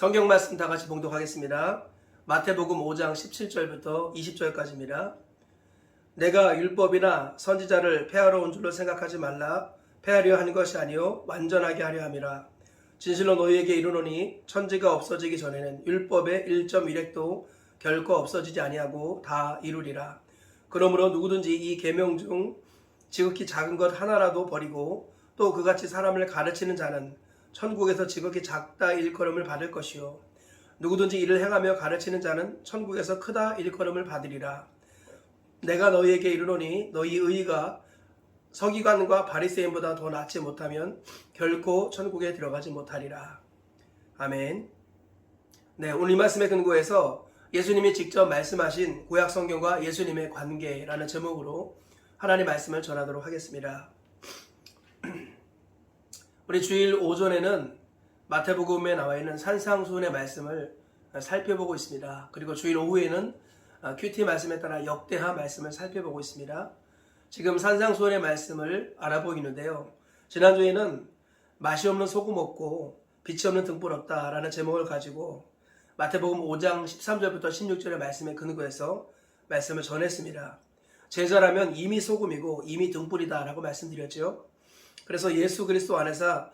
성경 말씀 다 같이 봉독하겠습니다. 마태복음 5장 17절부터 20절까지입니다. 내가 율법이나 선지자를 폐하러 온 줄로 생각하지 말라. 폐하려 하는 것이 아니요 완전하게 하려 함이라. 진실로 너희에게 이르노니 천지가 없어지기 전에는 율법의 1.1획도 결코 없어지지 아니하고 다 이루리라. 그러므로 누구든지 이 계명 중 지극히 작은 것 하나라도 버리고 또 그같이 사람을 가르치는 자는 천국에서 지극히 작다 일컬음을 받을 것이요 누구든지 이를 행하며 가르치는 자는 천국에서 크다 일컬음을 받으리라. 내가 너희에게 이르노니 너희 의의가 서기관과 바리새인보다 더 낫지 못하면 결코 천국에 들어가지 못하리라. 아멘. 네, 오늘 이 말씀에 근거해서 예수님이 직접 말씀하신 구약 성경과 예수님의 관계라는 제목으로 하나님의 말씀을 전하도록 하겠습니다. 우리 주일 오전에는 마태복음에 나와 있는 산상수훈의 말씀을 살펴보고 있습니다. 그리고 주일 오후에는 큐티 말씀에 따라 역대하 말씀을 살펴보고 있습니다. 지금 산상수훈의 말씀을 알아보고 있는데요. 지난주에는 맛이 없는 소금 없고 빛이 없는 등불 없다라는 제목을 가지고 마태복음 5장 13절부터 16절의 말씀에 근거해서 말씀을 전했습니다. 제자라면 이미 소금이고 이미 등불이다 라고 말씀드렸죠. 그래서 예수 그리스도 안에서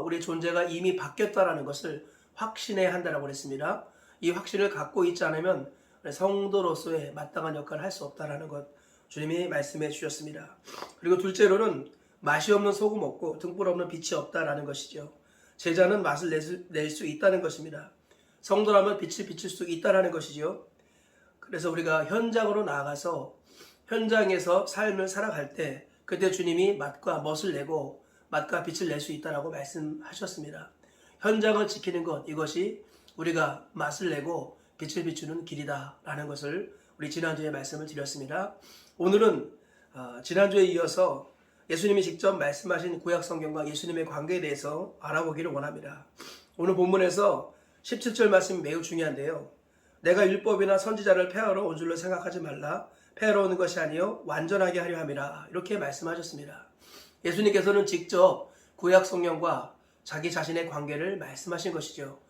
우리 존재가 이미 바뀌었다라는 것을 확신해야 한다라고 했습니다. 이 확신을 갖고 있지 않으면 성도로서의 마땅한 역할을 할 수 없다라는 것 주님이 말씀해 주셨습니다. 그리고 둘째로는 맛이 없는 소금 없고 등불 없는 빛이 없다라는 것이죠. 제자는 맛을 낼 수 있다는 것입니다. 성도라면 빛을 비출 수 있다라는 것이죠. 그래서 우리가 현장으로 나아가서 현장에서 삶을 살아갈 때 그때 주님이 맛과 멋을 내고 맛과 빛을 낼 수 있다라고 말씀하셨습니다. 현장을 지키는 것, 이것이 우리가 맛을 내고 빛을 비추는 길이다라는 것을 우리 지난주에 말씀을 드렸습니다. 오늘은 지난주에 이어서 예수님이 직접 말씀하신 구약 성경과 예수님의 관계에 대해서 알아보기를 원합니다. 오늘 본문에서 17절 말씀이 매우 중요한데요. 내가 율법이나 선지자를 폐하러 온 줄로 생각하지 말라. 폐하러 오는 것이 아니요 완전하게 하려 함이라. 이렇게 말씀하셨습니다. 예수님께서는 직접 구약 성경과 자기 자신의 관계를 말씀하신 것이죠.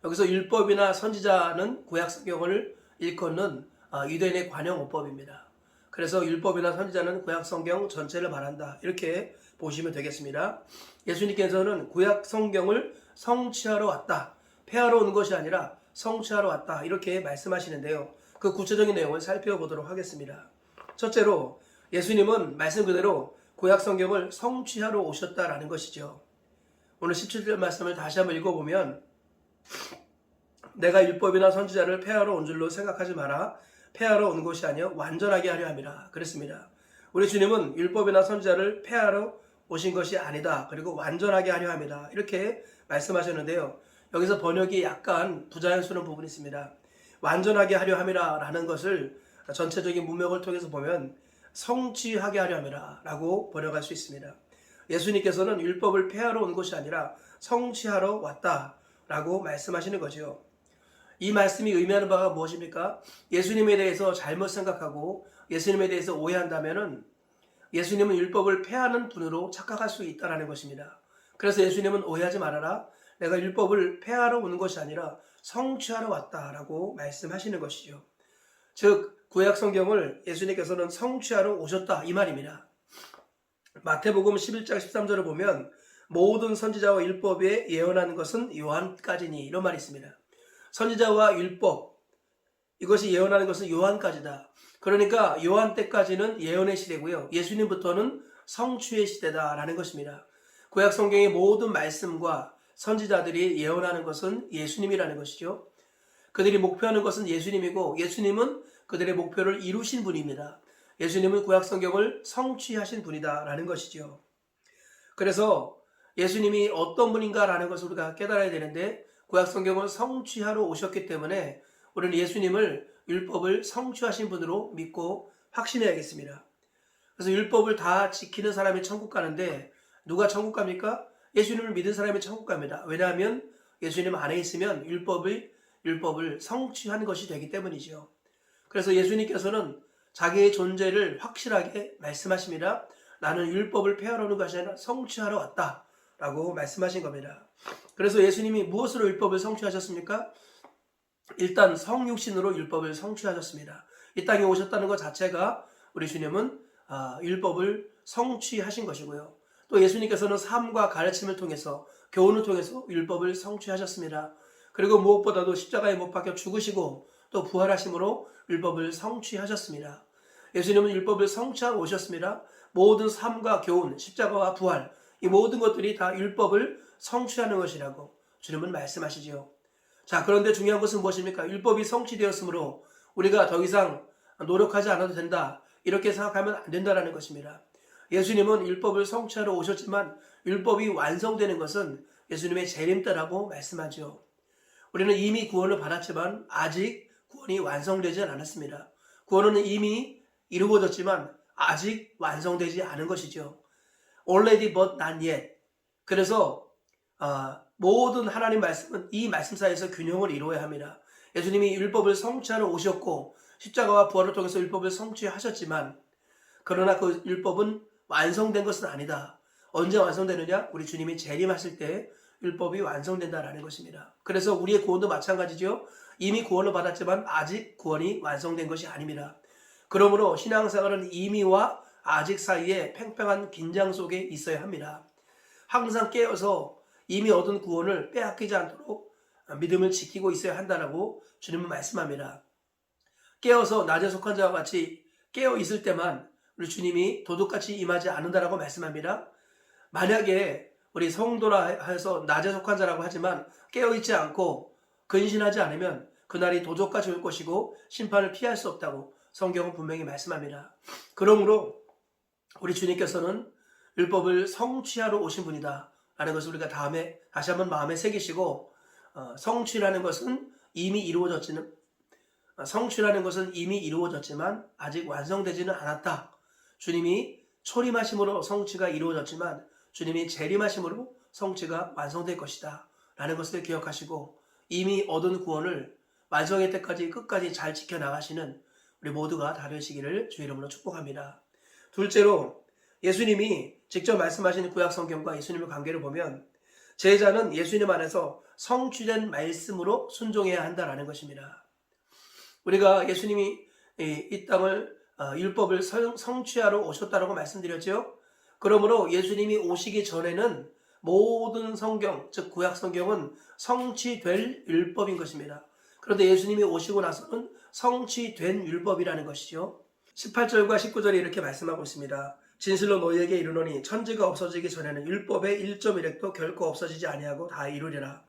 여기서 율법이나 선지자는 구약 성경을 일컫는 유대인의 관용어법입니다. 그래서 율법이나 선지자는 구약 성경 전체를 말한다. 이렇게 보시면 되겠습니다. 예수님께서는 구약 성경을 성취하러 왔다. 폐하러 오는 것이 아니라 성취하러 왔다. 이렇게 말씀하시는데요. 그 구체적인 내용을 살펴보도록 하겠습니다. 첫째로 예수님은 말씀 그대로 구약 성경을 성취하러 오셨다라는 것이죠. 오늘 17절 말씀을 다시 한번 읽어보면 내가 율법이나 선지자를 폐하러 온 줄로 생각하지 마라. 폐하러 온 것이 아니요 완전하게 하려 함이라. 그랬습니다. 우리 주님은 율법이나 선지자를 폐하러 오신 것이 아니다. 그리고 완전하게 하려 함이다. 이렇게 말씀하셨는데요. 여기서 번역이 약간 부자연스러운 부분이 있습니다. 완전하게 하려 함이라 라는 것을 전체적인 문맥을 통해서 보면 성취하게 하려 함이라 라고 번역할 수 있습니다. 예수님께서는 율법을 폐하러 온 것이 아니라 성취하러 왔다 라고 말씀하시는 거죠. 이 말씀이 의미하는 바가 무엇입니까? 예수님에 대해서 잘못 생각하고 예수님에 대해서 오해한다면 예수님은 율법을 폐하는 분으로 착각할 수 있다는 것입니다. 그래서 예수님은 오해하지 말아라. 내가 율법을 폐하러 오는 것이 아니라 성취하러 왔다라고 말씀하시는 것이죠. 즉 구약 성경을 예수님께서는 성취하러 오셨다 이 말입니다. 마태복음 11장 13절을 보면 모든 선지자와 율법에 예언하는 것은 요한까지니 이런 말이 있습니다. 선지자와 율법 이것이 예언하는 것은 요한까지다. 그러니까 요한 때까지는 예언의 시대고요. 예수님부터는 성취의 시대다라는 것입니다. 구약 성경의 모든 말씀과 선지자들이 예언하는 것은 예수님이라는 것이죠. 그들이 목표하는 것은 예수님이고 예수님은 그들의 목표를 이루신 분입니다. 예수님은 구약 성경을 성취하신 분이다라는 것이죠. 그래서 예수님이 어떤 분인가라는 것을 우리가 깨달아야 되는데 구약 성경을 성취하러 오셨기 때문에 우리는 예수님을 율법을 성취하신 분으로 믿고 확신해야겠습니다. 그래서 율법을 다 지키는 사람이 천국 가는데 누가 천국 갑니까? 예수님을 믿은 사람이 천국 갑니다. 왜냐하면 예수님 안에 있으면 율법을 성취하는 것이 되기 때문이죠. 그래서 예수님께서는 자기의 존재를 확실하게 말씀하십니다. 나는 율법을 폐하러 오는 것이 아니라 성취하러 왔다 라고 말씀하신 겁니다. 그래서 예수님이 무엇으로 율법을 성취하셨습니까? 일단 성육신으로 율법을 성취하셨습니다. 이 땅에 오셨다는 것 자체가 우리 주님은 율법을 성취하신 것이고요. 또 예수님께서는 삶과 가르침을 통해서, 교훈을 통해서 율법을 성취하셨습니다. 그리고 무엇보다도 십자가에 못 박혀 죽으시고 또 부활하심으로 율법을 성취하셨습니다. 예수님은 율법을 성취하고 오셨습니다. 모든 삶과 교훈, 십자가와 부활, 이 모든 것들이 다 율법을 성취하는 것이라고 주님은 말씀하시지요. 자, 그런데 중요한 것은 무엇입니까? 율법이 성취되었으므로 우리가 더 이상 노력하지 않아도 된다, 이렇게 생각하면 안 된다는 것입니다. 예수님은 율법을 성취하러 오셨지만 율법이 완성되는 것은 예수님의 재림 때라고 말씀하죠. 우리는 이미 구원을 받았지만 아직 구원이 완성되지 않았습니다. 구원은 이미 이루어졌지만 아직 완성되지 않은 것이죠. Already but not yet. 그래서 모든 하나님 말씀은 이 말씀 사이에서 균형을 이루어야 합니다. 예수님이 율법을 성취하러 오셨고 십자가와 부활을 통해서 율법을 성취하셨지만, 그러나 그 율법은 완성된 것은 아니다. 언제 완성되느냐? 우리 주님이 재림하실 때 율법이 완성된다라는 것입니다. 그래서 우리의 구원도 마찬가지죠. 이미 구원을 받았지만 아직 구원이 완성된 것이 아닙니다. 그러므로 신앙생활은 이미와 아직 사이에 팽팽한 긴장 속에 있어야 합니다. 항상 깨어서 이미 얻은 구원을 빼앗기지 않도록 믿음을 지키고 있어야 한다라고 주님은 말씀합니다. 깨어서 낮에 속한 자와 같이 깨어 있을 때만 우리 주님이 도둑같이 임하지 않는다라고 말씀합니다. 만약에 우리 성도라 해서 낮에 속한 자라고 하지만 깨어 있지 않고 근신하지 않으면 그날이 도둑같이 올 것이고 심판을 피할 수 없다고 성경은 분명히 말씀합니다. 그러므로 우리 주님께서는 율법을 성취하러 오신 분이다 라는 것을 우리가 다시 한번 마음에 새기시고, 성취라는 것은 이미 이루어졌지만 아직 완성되지는 않았다. 주님이 초림하심으로 성취가 이루어졌지만 주님이 재림하심으로 성취가 완성될 것이다 라는 것을 기억하시고, 이미 얻은 구원을 완성의 때까지 끝까지 잘 지켜나가시는 우리 모두가 다 되시기를 주의 이름으로 축복합니다. 둘째로, 예수님이 직접 말씀하시는 구약 성경과 예수님의 관계를 보면 제자는 예수님 안에서 성취된 말씀으로 순종해야 한다라는 것입니다. 우리가 예수님이 이 땅을 율법을 성취하러 오셨다라고 말씀드렸죠. 그러므로 예수님이 오시기 전에는 모든 성경, 즉 구약 성경은 성취될 율법인 것입니다. 그런데 예수님이 오시고 나서는 성취된 율법이라는 것이죠. 18절과 19절에 이렇게 말씀하고 있습니다. 진실로 너희에게 이르노니 천지가 없어지기 전에는 율법의 1.1획도 결코 없어지지 아니하고 다 이루리라.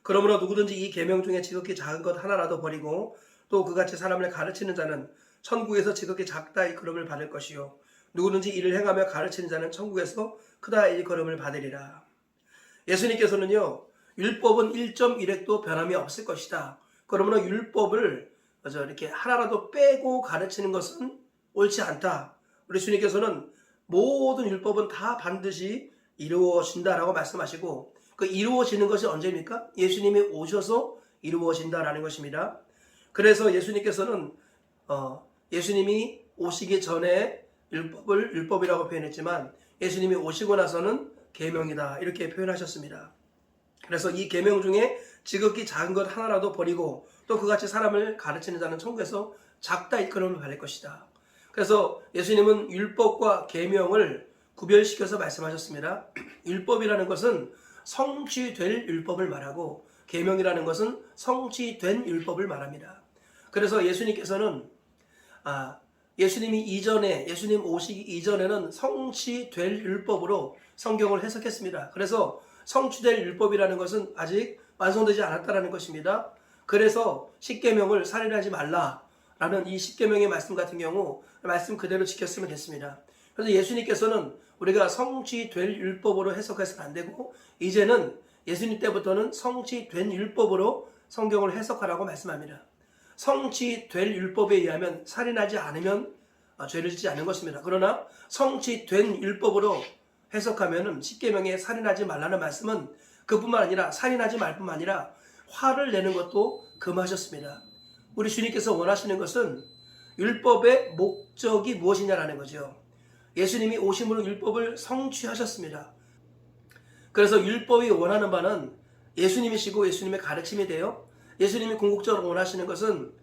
그러므로 누구든지 이 계명 중에 지극히 작은 것 하나라도 버리고 또 그같이 사람을 가르치는 자는 천국에서 지극히 작다 일컬음을 받을 것이요 누구든지 이를 행하며 가르치는 자는 천국에서 크다 일컬음을 받으리라. 예수님께서는요, 율법은 1.1획도 변함이 없을 것이다. 그러므로 율법을 이렇게 하나라도 빼고 가르치는 것은 옳지 않다. 우리 주님께서는 모든 율법은 다 반드시 이루어진다라고 말씀하시고, 그 이루어지는 것이 언제입니까? 예수님이 오셔서 이루어진다라는 것입니다. 그래서 예수님께서는 예수님이 오시기 전에 율법을 율법이라고 표현했지만 예수님이 오시고 나서는 계명이다 이렇게 표현하셨습니다. 그래서 이 계명 중에 지극히 작은 것 하나라도 버리고 또 그같이 사람을 가르치는 자는 천국에서 작다 일컬음을 받을 것이다. 그래서 예수님은 율법과 계명을 구별시켜서 말씀하셨습니다. 율법이라는 것은 성취될 율법을 말하고 계명이라는 것은 성취된 율법을 말합니다. 그래서 예수님께서는 예수님 오시기 이전에는 성취될 율법으로 성경을 해석했습니다. 그래서 성취될 율법이라는 것은 아직 완성되지 않았다는 것입니다. 그래서 십계명을 살인하지 말라라는 이 십계명의 말씀 같은 경우 말씀 그대로 지켰으면 됐습니다. 그래서 예수님께서는 우리가 성취될 율법으로 해석해서는 안 되고 이제는 예수님 때부터는 성취된 율법으로 성경을 해석하라고 말씀합니다. 성취될 율법에 의하면 살인하지 않으면 죄를 짓지 않는 것입니다. 그러나 성취된 율법으로 해석하면 십계명에 살인하지 말라는 말씀은 그뿐만 아니라 살인하지 말 뿐만 아니라 화를 내는 것도 금하셨습니다. 우리 주님께서 원하시는 것은 율법의 목적이 무엇이냐라는 거죠. 예수님이 오심으로 율법을 성취하셨습니다. 그래서 율법이 원하는 바는 예수님이시고 예수님의 가르침이 돼요. 예수님이 궁극적으로 원하시는 것은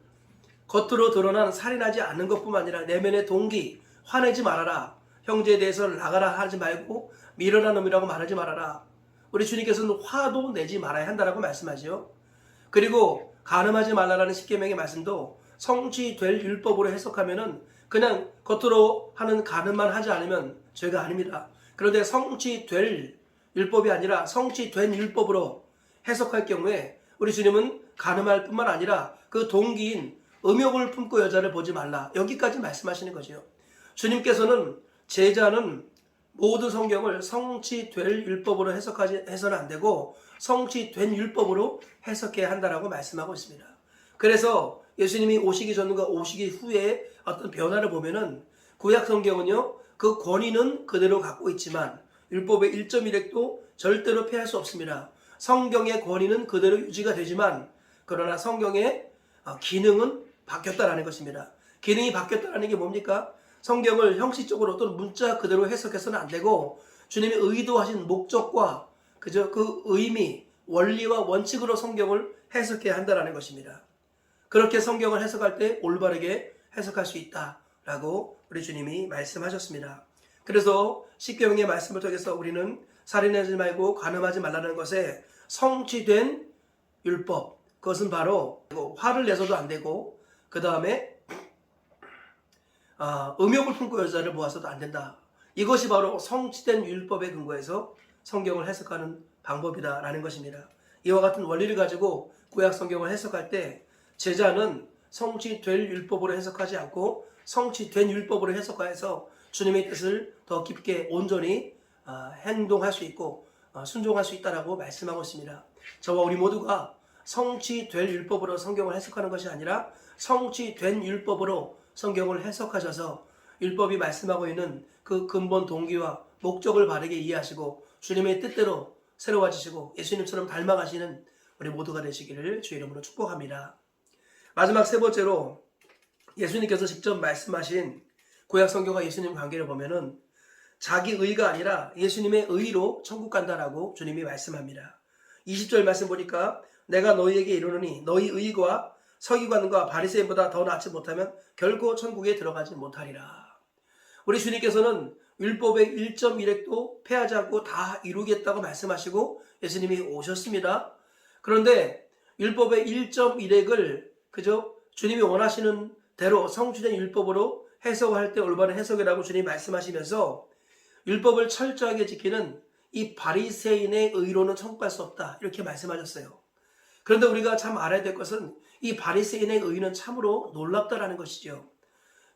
겉으로 드러난 살인하지 않는 것뿐만 아니라 내면의 동기, 화내지 말아라. 형제에 대해서 나가라 하지 말고 미련한 놈이라고 말하지 말아라. 우리 주님께서는 화도 내지 말아야 한다라고 말씀하지요. 그리고 간음하지 말라라는 십계명의 말씀도 성취될 율법으로 해석하면은 그냥 겉으로 하는 간음만 하지 않으면 죄가 아닙니다. 그런데 성취될 율법이 아니라 성취된 율법으로 해석할 경우에 우리 주님은 간음할 뿐만 아니라 그 동기인 음욕을 품고 여자를 보지 말라. 여기까지 말씀하시는 거죠. 주님께서는 제자는 모든 성경을 성취될 율법으로 해서는 안 되고 성취된 율법으로 해석해야 한다라고 말씀하고 있습니다. 그래서 예수님이 오시기 전과 오시기 후에 어떤 변화를 보면은 구약 성경은요, 그 권위는 그대로 갖고 있지만 율법의 1.1획도 절대로 피할 수 없습니다. 성경의 권위는 그대로 유지가 되지만 그러나 성경의 기능은 바뀌었다라는 것입니다. 기능이 바뀌었다는 게 뭡니까? 성경을 형식적으로 또는 문자 그대로 해석해서는 안 되고 주님이 의도하신 목적과 그 의미, 원리와 원칙으로 성경을 해석해야 한다는 것입니다. 그렇게 성경을 해석할 때 올바르게 해석할 수 있다라고 우리 주님이 말씀하셨습니다. 그래서 십계명의 말씀을 통해서 우리는 살인하지 말고 간음하지 말라는 것에 성취된 율법, 그것은 바로 화를 내서도 안 되고 그 다음에 음욕을 품고 여자를 보아서도 안 된다. 이것이 바로 성취된 율법에 근거해서 성경을 해석하는 방법이다라는 것입니다. 이와 같은 원리를 가지고 구약 성경을 해석할 때 제자는 성취될 율법으로 해석하지 않고 성취된 율법으로 해석하여서 주님의 뜻을 더 깊게 온전히 행동할 수 있고 순종할 수 있다라고 말씀하고 있습니다. 저와 우리 모두가 성취될 율법으로 성경을 해석하는 것이 아니라 성취된 율법으로 성경을 해석하셔서 율법이 말씀하고 있는 그 근본 동기와 목적을 바르게 이해하시고 주님의 뜻대로 새로워지시고 예수님처럼 닮아가시는 우리 모두가 되시기를 주의 이름으로 축복합니다. 마지막 세 번째로 예수님께서 직접 말씀하신 구약 성경과 예수님 관계를 보면은 자기 의가 아니라 예수님의 의로 천국 간다라고 주님이 말씀합니다. 20절 말씀 보니까 내가 너희에게 이르노니 너희 의가 서기관과 바리새인보다 더 낫지 못하면 결코 천국에 들어가지 못하리라. 우리 주님께서는 율법의 1.1획도 폐하지 않고 다 이루겠다고 말씀하시고 예수님이 오셨습니다. 그런데 율법의 1.1획을 그저 주님이 원하시는 대로 성취된 율법으로 해석할 때 올바른 해석이라고 주님이 말씀하시면서 율법을 철저하게 지키는 이 바리새인의 의로는 천국 갈 수 없다 이렇게 말씀하셨어요. 그런데 우리가 참 알아야 될 것은 이 바리새인의 의는 참으로 놀랍다라는 것이죠.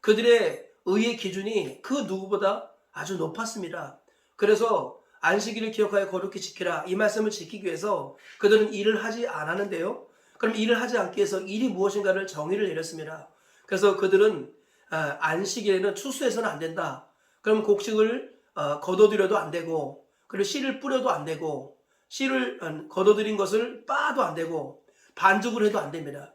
그들의 의의 기준이 그 누구보다 아주 높았습니다. 그래서 안식일을 기억하여 거룩히 지키라 이 말씀을 지키기 위해서 그들은 일을 하지 않았는데요. 그럼 일을 하지 않기 위해서 일이 무엇인가를 정의를 내렸습니다. 그래서 그들은 안식일에는 추수해서는 안 된다. 그럼 곡식을 걷어들여도 안 되고 그리고 씨를 뿌려도 안 되고 씨를 걷어들인 것을 빻아도 안 되고 반죽을 해도 안 됩니다.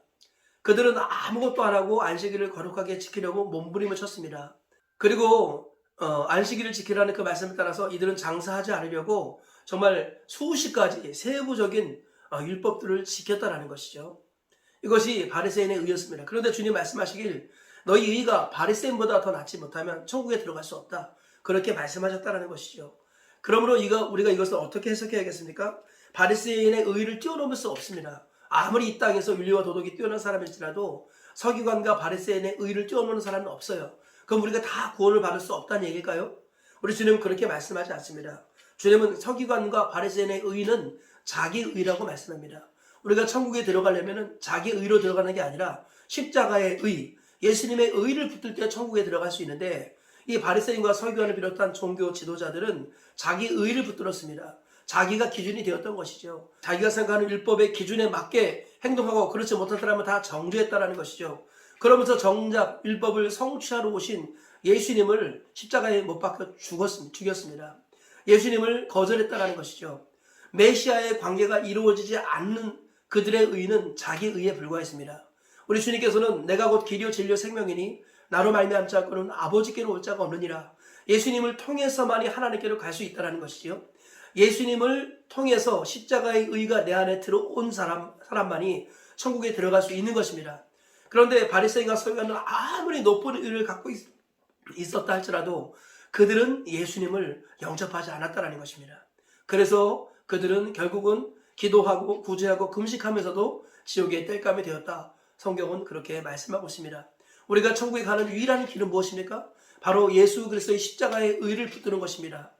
그들은 아무것도 안 하고 안식일을 거룩하게 지키려고 몸부림을 쳤습니다. 그리고 안식일을 지키라는 그 말씀에 따라서 이들은 장사하지 않으려고 정말 수십 가지 세부적인 율법들을 지켰다라는 것이죠. 이것이 바리새인의 의였습니다. 그런데 주님 말씀하시길 너희 의가 바리새인보다 더 낫지 못하면 천국에 들어갈 수 없다. 그렇게 말씀하셨다라는 것이죠. 그러므로 우리가 이것을 어떻게 해석해야겠습니까? 바리새인의 의를 뛰어넘을 수 없습니다. 아무리 이 땅에서 윤리와 도덕이 뛰어난 사람일지라도 서기관과 바리새인의 의를 뛰어넘는 사람은 없어요. 그럼 우리가 다 구원을 받을 수 없다는 얘기일까요? 우리 주님은 그렇게 말씀하지 않습니다. 주님은 서기관과 바리새인의 의는 자기 의라고 말씀합니다. 우리가 천국에 들어가려면 자기 의로 들어가는 게 아니라 십자가의 의, 예수님의 의를 붙들 때 천국에 들어갈 수 있는데 이 바리새인과 서기관을 비롯한 종교 지도자들은 자기 의를 붙들었습니다. 자기가 기준이 되었던 것이죠. 자기가 생각하는 율법의 기준에 맞게 행동하고 그렇지 못한 사람은 다 정죄했다라는 것이죠. 그러면서 정작 율법을 성취하러 오신 예수님을 십자가에 못 박혀 죽였습니다. 예수님을 거절했다라는 것이죠. 메시아의 관계가 이루어지지 않는 그들의 의는 자기 의에 불과했습니다. 우리 주님께서는 내가 곧 길이요 진리요 생명이니 나로 말미암지 않고는 아버지께로 올 자가 없느니라. 예수님을 통해서만이 하나님께로 갈 수 있다는 것이죠. 예수님을 통해서 십자가의 의가 내 안에 들어온 사람만이 천국에 들어갈 수 있는 것입니다. 그런데 바리새인과 서기관은 아무리 높은 의를 갖고 있었다 할지라도 그들은 예수님을 영접하지 않았다는 것입니다. 그래서 그들은 결국은 기도하고 구제하고 금식하면서도 지옥의 땔감이 되었다. 성경은 그렇게 말씀하고 있습니다. 우리가 천국에 가는 유일한 길은 무엇입니까? 바로 예수 그리스도의 십자가의 의를 붙드는 것입니다.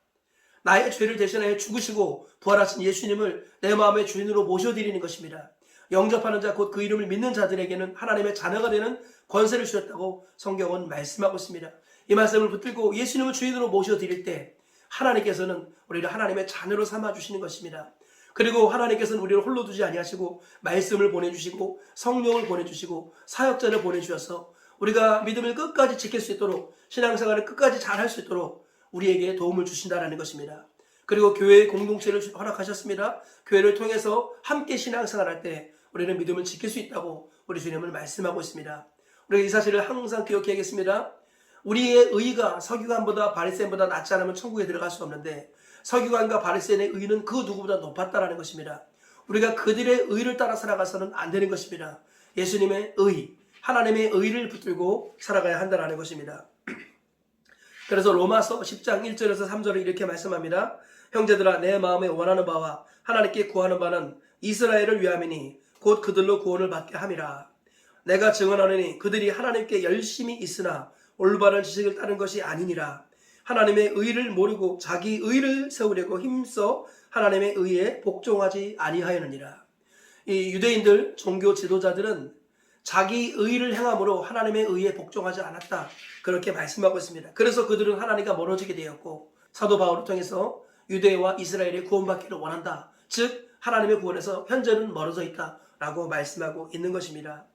나의 죄를 대신하여 죽으시고 부활하신 예수님을 내 마음의 주인으로 모셔드리는 것입니다. 영접하는 자 곧 그 이름을 믿는 자들에게는 하나님의 자녀가 되는 권세를 주셨다고 성경은 말씀하고 있습니다. 이 말씀을 붙들고 예수님을 주인으로 모셔드릴 때 하나님께서는 우리를 하나님의 자녀로 삼아주시는 것입니다. 그리고 하나님께서는 우리를 홀로 두지 아니하시고 말씀을 보내주시고 성령을 보내주시고 사역자를 보내주셔서 우리가 믿음을 끝까지 지킬 수 있도록 신앙생활을 끝까지 잘할 수 있도록 우리에게 도움을 주신다는 것입니다. 그리고 교회의 공동체를 허락하셨습니다. 교회를 통해서 함께 신앙생활할 때 우리는 믿음을 지킬 수 있다고 우리 주님은 말씀하고 있습니다. 우리가 이 사실을 항상 기억해야겠습니다. 우리의 의가 서기관보다 바리새인보다 낫지 않으면 천국에 들어갈 수 없는데 서기관과 바리새인의 의는 그 누구보다 높았다는 것입니다. 우리가 그들의 의를 따라 살아가서는 안 되는 것입니다. 예수님의 의, 하나님의 의를 붙들고 살아가야 한다는 것입니다. 그래서 로마서 10장 1절에서 3절을 이렇게 말씀합니다. 형제들아 내 마음에 원하는 바와 하나님께 구하는 바는 이스라엘을 위함이니 곧 그들로 구원을 받게 함이라. 내가 증언하노니 그들이 하나님께 열심히 있으나 올바른 지식을 따른 것이 아니니라. 하나님의 의를 모르고 자기 의를 세우려고 힘써 하나님의 의에 복종하지 아니하였느니라. 이 유대인들 종교 지도자들은 자기 의를 행함으로 하나님의 의에 복종하지 않았다. 그렇게 말씀하고 있습니다. 그래서 그들은 하나님과 멀어지게 되었고 사도 바울을 통해서 유대와 이스라엘이 구원받기를 원한다. 즉 하나님의 구원에서 현재는 멀어져 있다라고 말씀하고 있는 것입니다.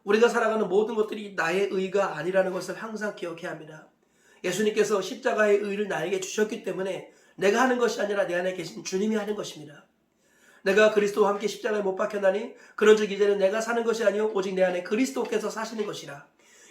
우리가 살아가는 모든 것들이 나의 의가 아니라는 것을 항상 기억해야 합니다. 예수님께서 십자가의 의를 나에게 주셨기 때문에 내가 하는 것이 아니라 내 안에 계신 주님이 하는 것입니다. 내가 그리스도와 함께 십자가에 못 박혔나니 그런즉 이제는 내가 사는 것이 아니요 오직 내 안에 그리스도께서 사시는 것이라.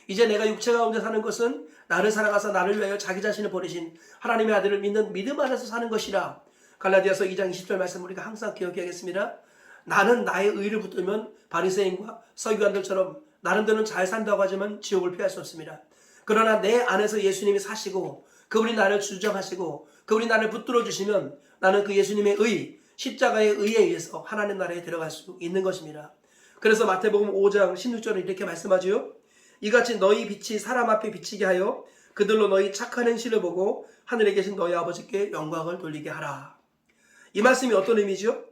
이제 내가 육체 가운데 사는 것은 나를 살아가서 나를 위하여 자기 자신을 버리신 하나님의 아들을 믿는 믿음 안에서 사는 것이라. 갈라디아서 2장 20절 말씀 우리가 항상 기억해야겠습니다. 나는 나의 의를 붙들면 바리새인과 서기관들처럼 나름대로는 잘 산다고 하지만 지옥을 피할 수 없습니다. 그러나 내 안에서 예수님이 사시고 그분이 나를 주장하시고 그분이 나를 붙들어 주시면 나는 그 예수님의 의, 십자가의 의에 의해서 하나님 나라에 들어갈 수 있는 것입니다. 그래서 마태복음 5장 16절은 이렇게 말씀하지요. 이같이 너희 빛이 사람 앞에 비치게 하여 그들로 너희 착한 행실을 보고 하늘에 계신 너희 아버지께 영광을 돌리게 하라. 이 말씀이 어떤 의미죠?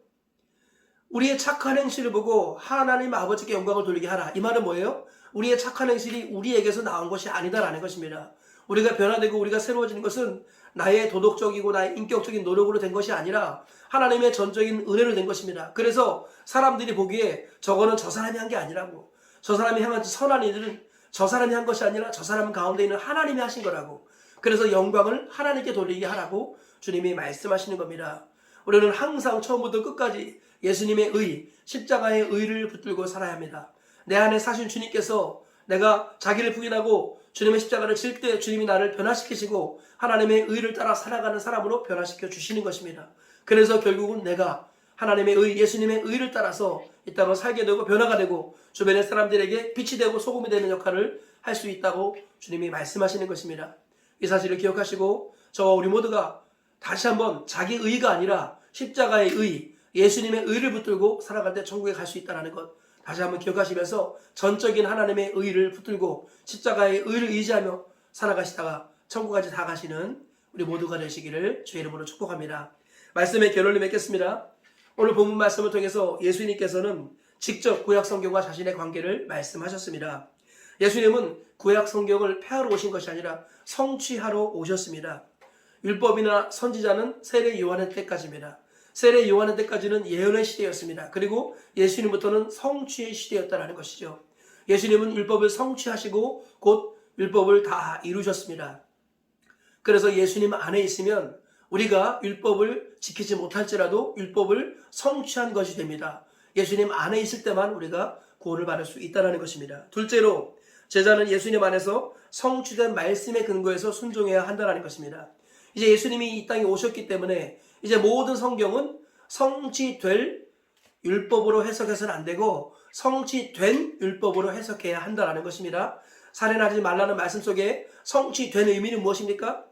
우리의 착한 행실을 보고 하나님 아버지께 영광을 돌리게 하라. 이 말은 뭐예요? 우리의 착한 행실이 우리에게서 나온 것이 아니다라는 것입니다. 우리가 변화되고 우리가 새로워지는 것은 나의 도덕적이고 나의 인격적인 노력으로 된 것이 아니라 하나님의 전적인 은혜로 된 것입니다. 그래서 사람들이 보기에 저거는 저 사람이 한 게 아니라고, 저 사람이 향한 선한 일은 저 사람이 한 것이 아니라 저 사람 가운데 있는 하나님이 하신 거라고, 그래서 영광을 하나님께 돌리게 하라고 주님이 말씀하시는 겁니다. 우리는 항상 처음부터 끝까지 예수님의 의, 십자가의 의를 붙들고 살아야 합니다. 내 안에 사신 주님께서 내가 자기를 부인하고 주님의 십자가를 질 때 주님이 나를 변화시키시고 하나님의 의를 따라 살아가는 사람으로 변화시켜 주시는 것입니다. 그래서 결국은 내가 하나님의 의, 예수님의 의를 따라서 이 땅을 살게 되고 변화가 되고 주변의 사람들에게 빛이 되고 소금이 되는 역할을 할 수 있다고 주님이 말씀하시는 것입니다. 이 사실을 기억하시고 저와 우리 모두가 다시 한번 자기 의가 아니라 십자가의 의, 예수님의 의를 붙들고 살아갈 때 천국에 갈 수 있다는 것 다시 한번 기억하시면서 전적인 하나님의 의를 붙들고 십자가의 의를 의지하며 살아가시다가 천국까지 다 가시는 우리 모두가 되시기를 주의 이름으로 축복합니다. 말씀의 결론을 맺겠습니다. 오늘 본문 말씀을 통해서 예수님께서는 직접 구약 성경과 자신의 관계를 말씀하셨습니다. 예수님은 구약 성경을 폐하러 오신 것이 아니라 성취하러 오셨습니다. 율법이나 선지자는 세례 요한의 때까지입니다. 세례 요한의 때까지는 예언의 시대였습니다. 그리고 예수님부터는 성취의 시대였다는 것이죠. 예수님은 율법을 성취하시고 곧 율법을 다 이루셨습니다. 그래서 예수님 안에 있으면 우리가 율법을 지키지 못할지라도 율법을 성취한 것이 됩니다. 예수님 안에 있을 때만 우리가 구원을 받을 수 있다는 것입니다. 둘째로 제자는 예수님 안에서 성취된 말씀에 근거해서 순종해야 한다는 것입니다. 이제 예수님이 이 땅에 오셨기 때문에 이제 모든 성경은 성취될 율법으로 해석해서는 안 되고 성취된 율법으로 해석해야 한다는 것입니다. 살인하지 말라는 말씀 속에 성취된 의미는 무엇입니까?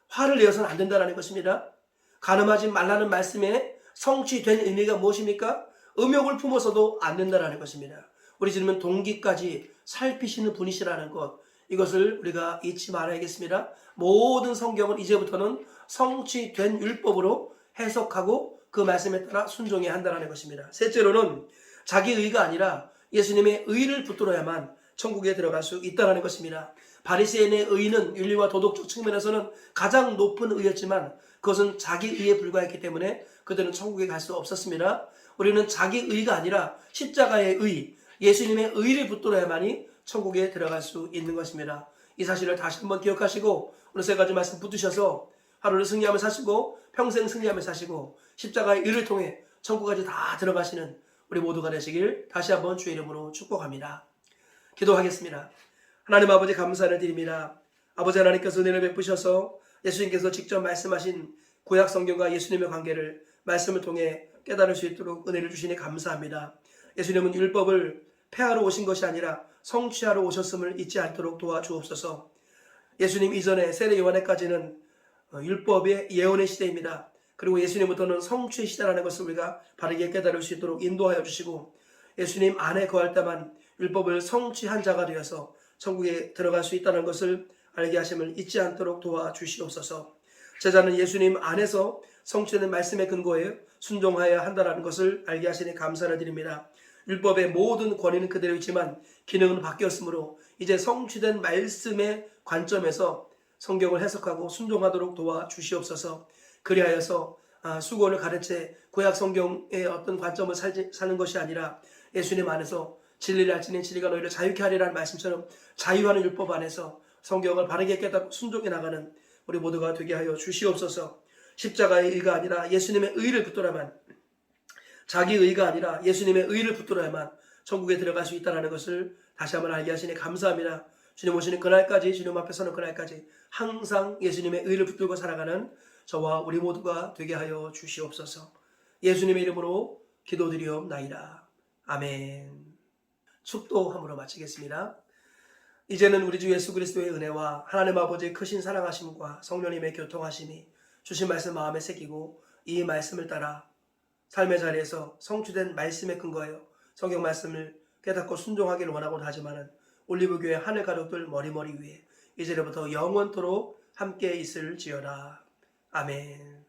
화를 내어서는 안 된다는 것입니다. 간음하지 말라는 말씀에 성취된 의미가 무엇입니까? 음욕을 품어서도 안 된다는 것입니다. 우리 주님은 동기까지 살피시는 분이시라는 것, 이것을 우리가 잊지 말아야겠습니다. 모든 성경은 이제부터는 성취된 율법으로 해석하고 그 말씀에 따라 순종해야 한다는 것입니다. 셋째로는 자기 의가 아니라 예수님의 의를 붙들어야만 천국에 들어갈 수 있다는 것입니다. 바리새인의 의는 윤리와 도덕적 측면에서는 가장 높은 의였지만 그것은 자기 의에 불과했기 때문에 그들은 천국에 갈 수 없었습니다. 우리는 자기 의가 아니라 십자가의 의, 예수님의 의를 붙들어야만이 천국에 들어갈 수 있는 것입니다. 이 사실을 다시 한번 기억하시고 오늘 세 가지 말씀 붙드셔서 하루를 승리하며 사시고 평생 승리하며 사시고 십자가의 의를 통해 천국까지 다 들어가시는 우리 모두가 되시길 다시 한번 주의 이름으로 축복합니다. 기도하겠습니다. 하나님 아버지 감사를 드립니다. 아버지 하나님께서 은혜를 베푸셔서 예수님께서 직접 말씀하신 구약 성경과 예수님의 관계를 말씀을 통해 깨달을 수 있도록 은혜를 주시니 감사합니다. 예수님은 율법을 폐하러 오신 것이 아니라 성취하러 오셨음을 잊지 않도록 도와주옵소서. 예수님 이전에 세례 요한에까지는 율법의 예언의 시대입니다. 그리고 예수님부터는 성취의 시대라는 것을 우리가 바르게 깨달을 수 있도록 인도하여 주시고 예수님 안에 거할 때만 율법을 성취한 자가 되어서 천국에 들어갈 수 있다는 것을 알게 하심을 잊지 않도록 도와주시옵소서. 제자는 예수님 안에서 성취되는 말씀의 근거에 순종하여야 한다는 것을 알게 하시니 감사를 드립니다. 율법의 모든 권위는 그대로 있지만 기능은 바뀌었으므로 이제 성취된 말씀의 관점에서 성경을 해석하고 순종하도록 도와주시옵소서. 그리하여서 수고를 가르쳐 구약 성경의 어떤 관점을 사는 것이 아니라 예수님 안에서 진리를 알지니 진리가 너희를 자유케 하리라는 말씀처럼 자유하는 율법 안에서 성경을 바르게 깨닫고 순종해 나가는 우리 모두가 되게 하여 주시옵소서. 십자가의 의가 아니라 예수님의 의를 붙들어야만, 자기 의가 아니라 예수님의 의를 붙들어야만 천국에 들어갈 수 있다는 것을 다시 한번 알게 하시니 감사합니다. 주님 오시는 그날까지, 주님 앞에 서는 그날까지 항상 예수님의 의를 붙들고 살아가는 저와 우리 모두가 되게 하여 주시옵소서. 예수님의 이름으로 기도드리옵나이다. 아멘. 축도함으로 마치겠습니다. 이제는 우리 주 예수 그리스도의 은혜와 하나님 아버지의 크신 사랑하심과 성령님의 교통하심이 주신 말씀 마음에 새기고 이 말씀을 따라 삶의 자리에서 성취된 말씀에 근거하여 성경 말씀을 깨닫고 순종하기를 원하곤 하지만은 올리브교회 하늘 가족들 머리머리 위에 이제부터 영원토록 함께 있을지어다. 아멘.